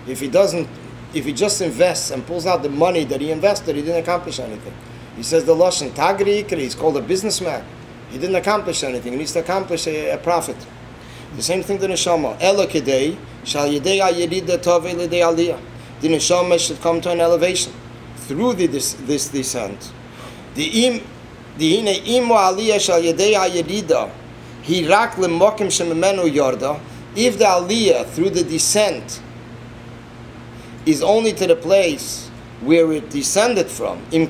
If he doesn't, if he just invests and pulls out the money that he invested, he didn't accomplish anything. He says the Lashon Tagri Ikri, he's called a businessman. He didn't accomplish anything. He needs to accomplish a profit. The same thing the neshama. Elo kedei shal yedei hayirida tovei lidei aliyah. The neshama should come to an elevation through this descent. The hine imo aliyah shal yedei hayirida hirak lemokim shememenu yorda. If the aliyah through the descent is only to the place where it descended from, we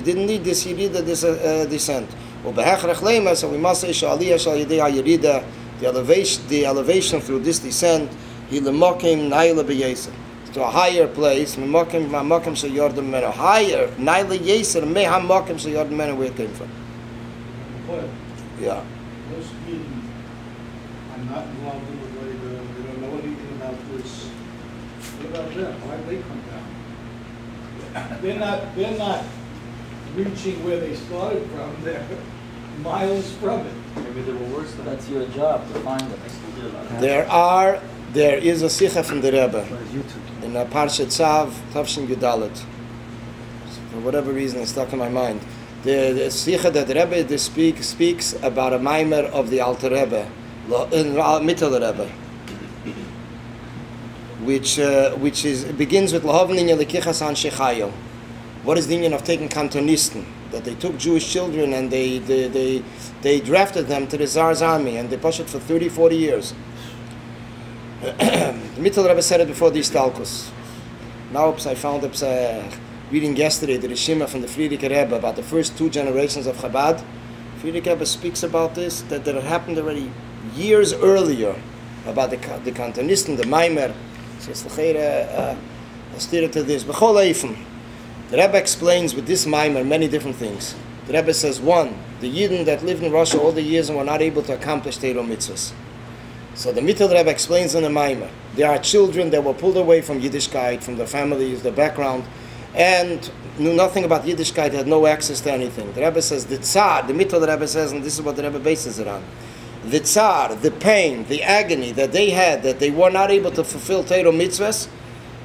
didn't need this yirida, this descent. So we must say the elevation through this descent to a higher place, higher where it came from. Yeah. Most Eden are not involved in the way they don't know anything about this. What about them? Why did they come down? They're not reaching where they started from. They're miles from it. Maybe they were worse than that. That's your job to find them. There is a sikha from the Rebbe in a Parshat Tzav, Tavshin Yudalet. For whatever reason, it's stuck in my mind. The sikha that the Rebbe speaks about a maimer of the Alter Rebbe, Mittel Rebbe, which begins with Lahavin Inyan Lekichas An Shechayo. What is the union of taking Kantonisten? That they took Jewish children and they drafted them to the Tsar's army and they pushed it for 30, 40 years. The Mittel Rebbe said it before the Istalkus. Now I found reading yesterday the Rishima from the Friedrich Rebbe about the first 2 generations of Chabad. Friedrich Rebbe speaks about this, that it happened already years earlier, about the Kantonisten, the Maimer. So it's a steer to this. B'chol Eifim. The Rebbe explains with this Maimer many different things. The Rebbe says, 1, the Yidden that lived in Russia all the years and were not able to accomplish Teiro mitzvahs. So the Mittel Rebbe explains in the Maimer, there are children that were pulled away from Yiddishkeit, from their families, their background, and knew nothing about Yiddishkeit, had no access to anything. The Rebbe says, the Tsar, the Mittel Rebbe says, and this is what the Rebbe bases it on, the Tsar, the pain, the agony that they had, that they were not able to fulfill Teiro mitzvahs,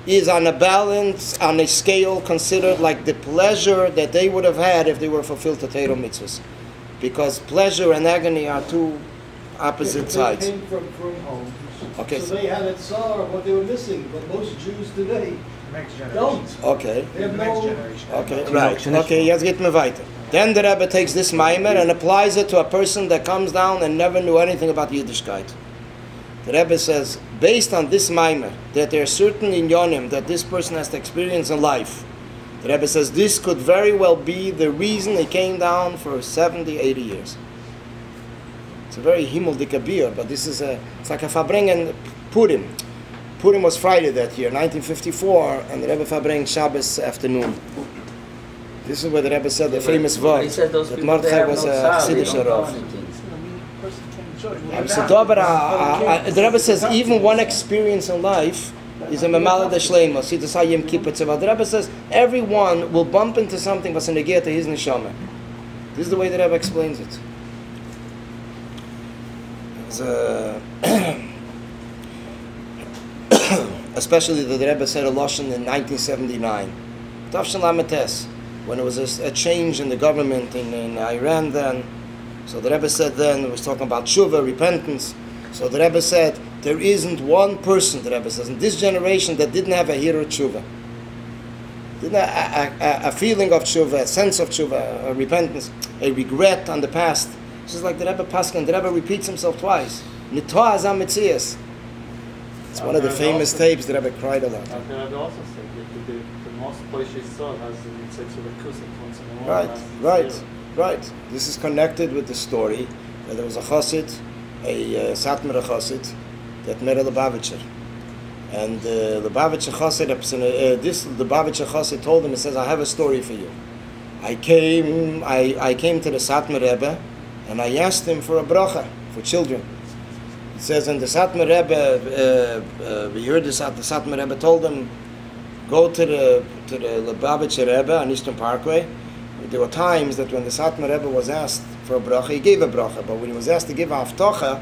is on a balance, on a scale considered like the pleasure that they would have had if they were fulfilled to Teiro mitzvahs. Because pleasure and agony are two opposite sides. They came from homes, okay, so they had a tsar of what they were missing, but most Jews today don't. Okay. They have Next no... generation. Okay, right. Okay, jetzt geht mir weiter. Then the Rebbe takes this Maimer and applies it to a person that comes down and never knew anything about Yiddishkeit. The Rebbe says, based on this Maimer, that there are certain inyonim that this person has to experience in life. The Rebbe says this could very well be the reason he came down for 70, 80 years. It's a very himmeldige beer, but this is it's like a Fabrengen Purim. Purim was Friday that year, 1954, and the Rebbe Fabrengen Shabbos afternoon. This is where the Rebbe said the famous word that Mordechai was a Chassidish Rav. The Rebbe says even one experience in life is a memala de shleima. See the Sayim Kippur Tzeva. The Rebbe says everyone will bump into something that's a negate to his neshama. This is the way the Rebbe explains it. Especially the Rebbe said a lashon in 1979, Tavshin Lametes, when it was a change in the government in Iran then. So the Rebbe said then, it was talking about tshuva, repentance. So the Rebbe said, there isn't one person, the Rebbe says, in this generation that didn't have a hero tshuva. Didn't have a feeling of tshuva, a sense of tshuva, a repentance, a regret on the past. It's just like the Rebbe Paskin, the Rebbe repeats himself twice. Nitoa azam metzias. It's one of the famous tapes the Rebbe cried a lot. The Rebbe also said that the most Polish saw has the mitzvah to the kusim once in a while. Right. This is connected with the story that there was a chassid, a Satmar chassid, that met a Lubavitcher. And the Lubavitcher chassid told him, he says, I have a story for you. I came to the Satmar Rebbe, and I asked him for a bracha, for children. It says, and the Satmar Rebbe, we heard this, the Satmar Rebbe told him, go to the Lubavitcher Rebbe on Eastern Parkway. There were times that when the Satmar Rebbe was asked for a bracha, he gave a bracha, but when he was asked to give a haftocha,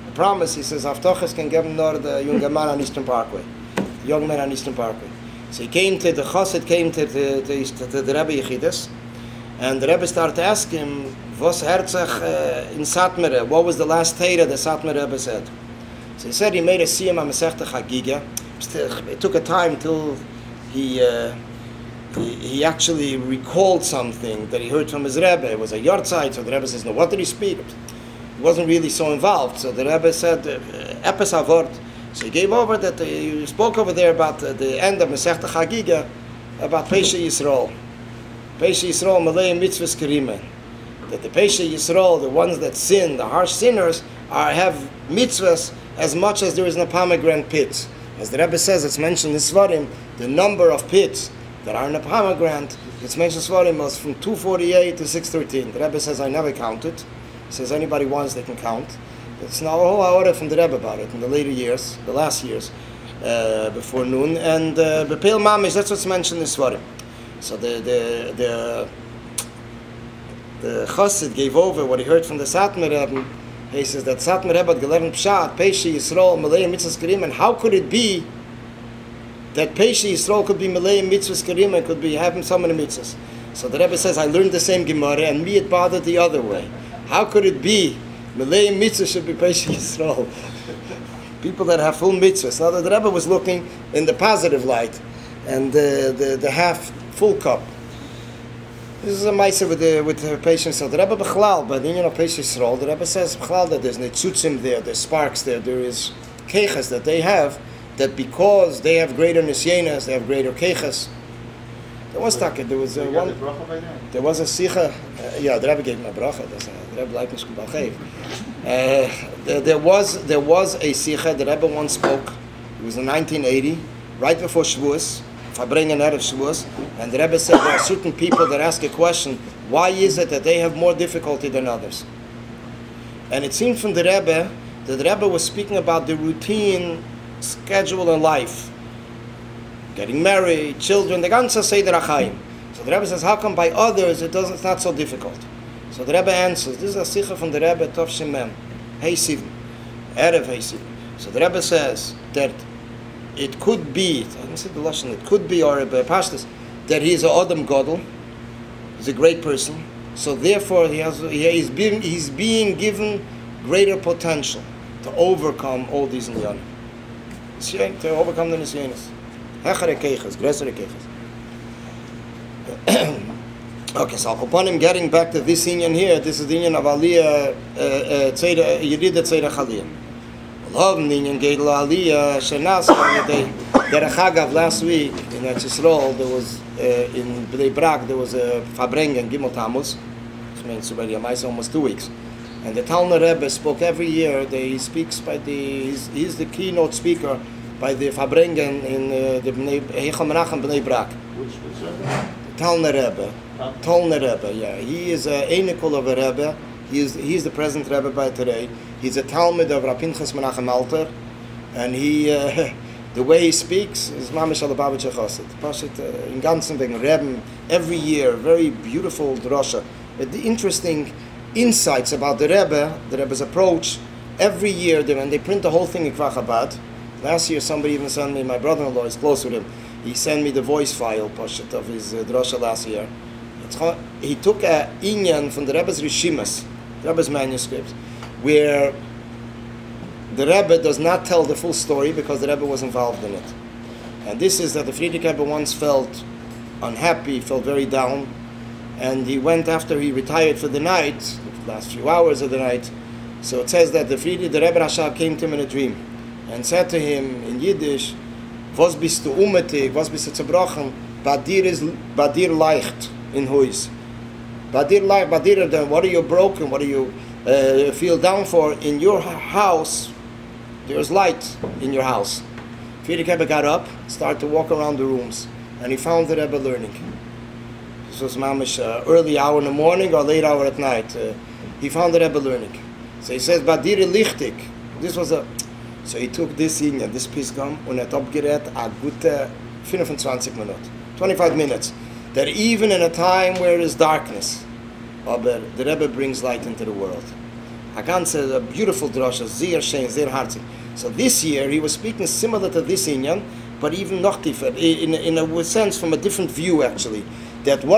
The promise, he says, Avtoches can give him nor the young man on Eastern Parkway. The young man on Eastern Parkway. So he came to, the Chassid came to the Rebbe Yechidus, and the Rebbe started to ask him, was Herzach in Satmare? What was the last Torah the Satmare Rebbe said? So he said he made a siyum on Masechta Chagiga. It took a time till he actually recalled something that he heard from his Rebbe. It was a Yortzeit, so the Rebbe says, no, what did he speak? He wasn't really so involved. So the Rebbe said, Epes Havort. So he gave over that, he spoke over there about the end of Masechta Chagiga, about Pesha Yisrael. Pesha Yisrael, Malay Mitzvahs Kerimen. That the Pesha Yisrael, the ones that sin, the harsh sinners, have mitzvahs as much as there is in a pomegranate pit. As the Rebbe says, it's mentioned in Svarim, the number of pits that are in a pomegranate, it's mentioned in Svarim, was from 248 to 613. The Rebbe says, I never counted. He says, anybody wants, they can count. It's now a whole hour from the Rebbe about it in the later years, the last years, before noon. And Bepel Mamish, that's what's mentioned in Svarim. So the Chassid gave over what he heard from the Satmar Rebbe. He says that Satmar Rebbe had gelernt Pshat, Pesha Yisrael, Malay Mitzvahs Kerim, and how could it be that Pesha Yisrael could be Malay Mitzvahs Kerim and could be having so many mitzvahs? So the Rebbe says, I learned the same Gemara, and me it bothered the other way. How could it be Malay Mitzvah should be Pesha Yisrael? People that have full mitzvahs. Now the Rebbe was looking in the positive light, and the half full cup. This is a ma'aser with the patients. So the Rebbe Bechlal, by the union of Pesha Yisrael, the Rebbe says Bechlal that there's netzutzim there, there's sparks there, there is keiches that they have, that because they have greater nisyenas, they have greater keiches. There was taka. There was one. There was a sicha. Yeah, the Rebbe gave him a bracha. The Rebbe liked Mishkul Balchev. There was a sicha. The Rebbe once spoke. It was in 1980, right before Shavuos. Fabring and Erev Shavuos, and the Rebbe said there are certain people that ask a question, why is it that they have more difficulty than others? And it seemed from the Rebbe that the Rebbe was speaking about the routine schedule in life. Getting married, children, the ganze Seder HaChaim. So the Rebbe says, how come by others it's not so difficult? So the Rebbe answers, this is a sicha from the Rebbe, Tov Shem Mem, Hey Sivim, Erev Hey Sivim. So the Rebbe says that it could be, I didn't say the Lashon, it could be, or Pashtus, that he is a Adam Godel, he's a great person, so therefore he's being given greater potential to overcome all these Nyanim. To overcome the Nisyanis. Hechere Keiches, Gresere Keiches. Okay, so upon him getting back to this Inyan here, this is the Inyan of Aliyah, Yedida Tzedach Aliyah. Inyan Gedel Aliyah, Shenasa, Derech Hagav, last week in Eretz Yisrael, there was, in Bnei Brak, there was a Fabrengen, Gimel Tammuz, which means already almost 2 weeks. And the Talmud Rebbe spoke every year. He speaks by he's the keynote speaker by the Fabrengen in the Heichel Menachem Bnei Brak. Which Rebbe? Talmud Rebbe. Talmud Rebbe, yeah. He is a Einikul of a Rebbe. He's the present Rebbe by today. He's a Talmud of Rav Pinchas Menachem Alter. And he, the way he speaks is Mamish Alabavich Chosid. Pashit in ganzen wegen Rebbe, every year, very beautiful drasha. But the interesting insights about the Rebbe's approach, every year, when they print the whole thing in Kvar Chabad. Last year, somebody even sent me, my brother-in-law is close with him, he sent me the voice file, Pashit, of his drasha last year. He took a inyan from the Rebbe's Rishimas, the Rebbe's manuscripts, where the Rebbe does not tell the full story because the Rebbe was involved in it. And this is that the Friedrich Rebbe once felt unhappy, felt very down, and he went after he retired for the night, the last few hours of the night. So it says that the Rebbe Rashab came to him in a dream and said to him in Yiddish, "Was bist du umetig, was bist du zerbrochen, badir leicht in huis. Badir, what are you broken, what do you feel down for? In your house, there's light in your house." Friedrich Rebbe got up, started to walk around the rooms, and he found the Rebbe learning. This was mamish early hour in the morning or late hour at night. He found the Rebbe learning. So he says, "Badir lichtig." This was a. So he took this in, this Pisgam, und hat abgerät a gute 25 Minuten, 25 minutes. That even in a time where there is darkness, aber the Rebbe brings light into the world. a ganze a beautiful drasha, sehr schön, sehr herzig. So this year he was speaking similar to this inyan, but even noch tiefer, in a sense from a different view actually. That what